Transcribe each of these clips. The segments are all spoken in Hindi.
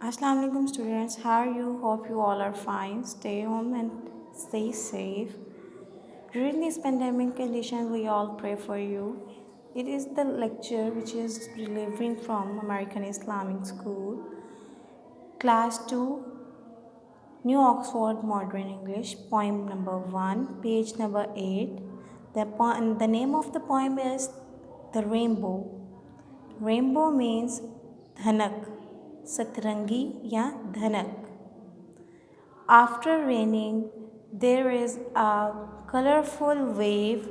Assalamu alaikum students, how are you? Hope you all are fine. Stay home and stay safe. During this pandemic condition, we all pray for you. It is the lecture which is delivering from American Islamic School, Class 2, New Oxford Modern English, poem number 1, page number 8. The name of the poem is The Rainbow. Rainbow means dhanak, satrangi ya dhanak. After raining, there is a colorful wave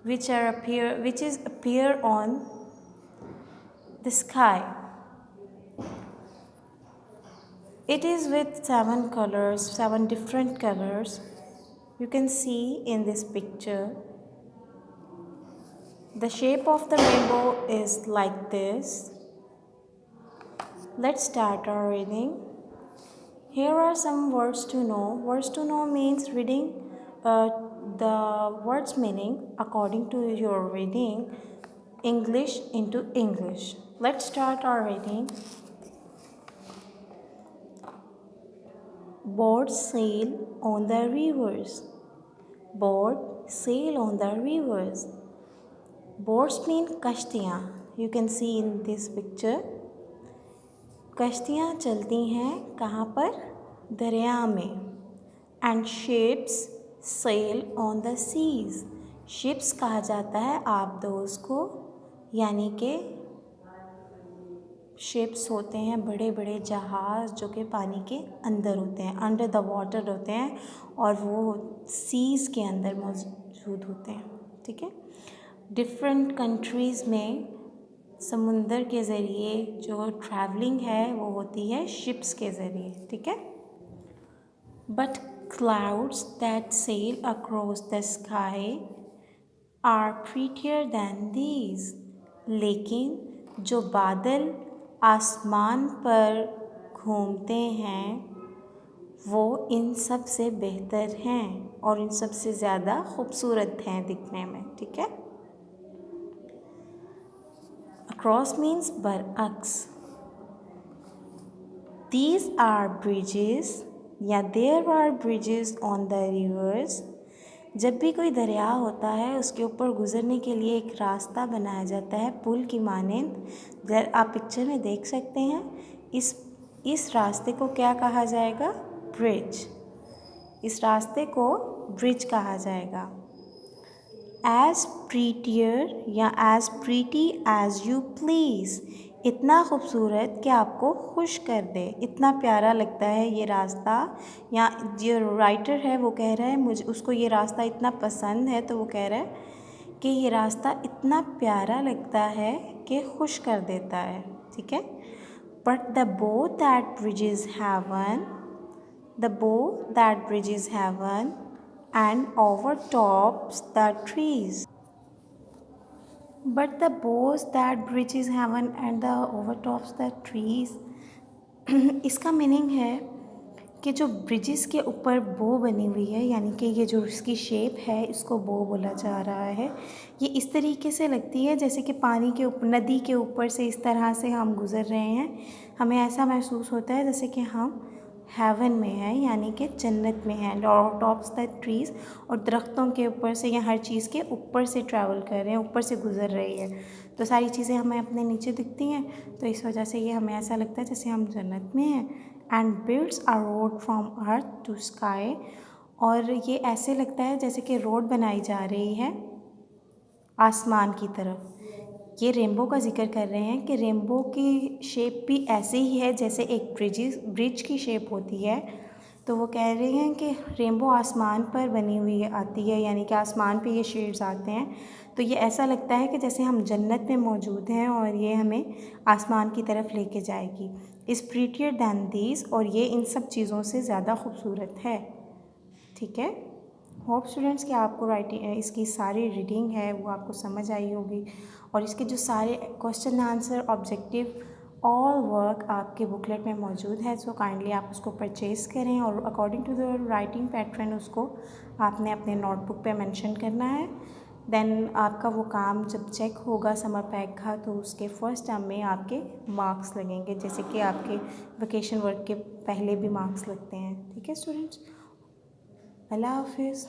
which appear on the sky. It is with 7 colors, 7 different colors. You can see in this picture. The shape of the rainbow is like this. Let's start our reading. Here are some words to know. Words to know means reading the words meaning according to your reading English into English. Let's start our reading. Boats sail on the rivers. Boat sail on the rivers. Boats mean कश्तियाँ. You can see in this picture. कश्तियाँ चलती हैं कहाँ पर? दरिया में. And ships sail on the seas. Ships कहा जाता है आबदोज़ को, यानी कि शिप्स होते हैं बड़े बड़े जहाज़ जो कि पानी के अंदर होते हैं, अंडर द वाटर होते हैं और वो सीज़ के अंदर मौजूद होते हैं. ठीक है. डिफरेंट कंट्रीज़ में समुंदर के ज़रिए जो ट्रैवलिंग है वो होती है शिप्स के ज़रिए. ठीक है. But clouds that sail across the sky are prettier than these. लेकिन जो बादल आसमान पर घूमते हैं वो इन सब से बेहतर हैं और इन सब से ज़्यादा खूबसूरत हैं दिखने में. ठीक है. Across means बरअक्स. These are bridges या there are bridges on the rivers. जब भी कोई दरिया होता है उसके ऊपर गुज़रने के लिए एक रास्ता बनाया जाता है पुल की मानंद. आप पिक्चर में देख सकते हैं. इस रास्ते को क्या कहा जाएगा? ब्रिज. इस रास्ते को ब्रिज कहा जाएगा. As prettier या as pretty as you please. इतना खूबसूरत कि आपको खुश कर दे, इतना प्यारा लगता है ये रास्ता. या जो राइटर है वो कह रहा है मुझे उसको ये रास्ता इतना पसंद है, तो वो कह रहा है कि ये रास्ता इतना प्यारा लगता है कि खुश कर देता है. ठीक है. But the bow that bridges heaven, the bow that bridges heaven and overtops the trees. But the bows that bridges heaven and the overtops the trees. इसका मीनिंग है कि जो ब्रिजेस के ऊपर बो बनी हुई है, यानी कि ये जो इसकी शेप है इसको बो बोला जा रहा है. ये इस तरीके से लगती है जैसे कि पानी के ऊपर, नदी के ऊपर से इस तरह से हम गुज़र रहे हैं. हमें ऐसा महसूस होता है जैसे कि हम हेवन में है, यानी कि जन्नत में है. और टॉप्स द ट्रीज़, और दरख्तों के ऊपर से या हर चीज़ के ऊपर से ट्रैवल कर रहे हैं, ऊपर से गुज़र रही है, तो सारी चीज़ें हमें अपने नीचे दिखती हैं. तो इस वजह से ये हमें ऐसा लगता है जैसे हम जन्नत में हैं. And builds are road from earth to sky. और ये ऐसे लगता है जैसे कि रोड बनाई जा रही है आसमान की तरफ. ये रेनबो का जिक्र कर रहे हैं कि रेनबो की शेप भी ऐसे ही है जैसे एक ब्रिज की शेप होती है. तो वो कह रहे हैं कि रेनबो आसमान पर बनी हुई आती है, यानी कि आसमान पे ये शेड्स आते हैं. तो ये ऐसा लगता है कि जैसे हम जन्नत में मौजूद हैं और ये हमें आसमान की तरफ लेके जाएगी. इज़ प्रीटियर दैन दीज, और ये इन सब चीज़ों से ज़्यादा खूबसूरत है. ठीक है. होप स्टूडेंट्स कि आपको राइटिंग इसकी सारी रीडिंग है वो आपको समझ आई होगी, और इसके जो सारे question answer objective all work आपके बुकलेट में मौजूद है. सो काइंडली आप उसको परचेज़ करें और according to the writing pattern उसको आपने अपने नोटबुक पे मेंशन करना है. देन आपका वो काम जब चेक होगा समर पैक का, तो उसके फर्स्ट टर्म में आपके मार्क्स लगेंगे, जैसे कि आपके वेकेशन वर्क के पहले भी मार्क्स लगते हैं। ठीक है स्टूडेंट्स, अल्लाह हाफिज़।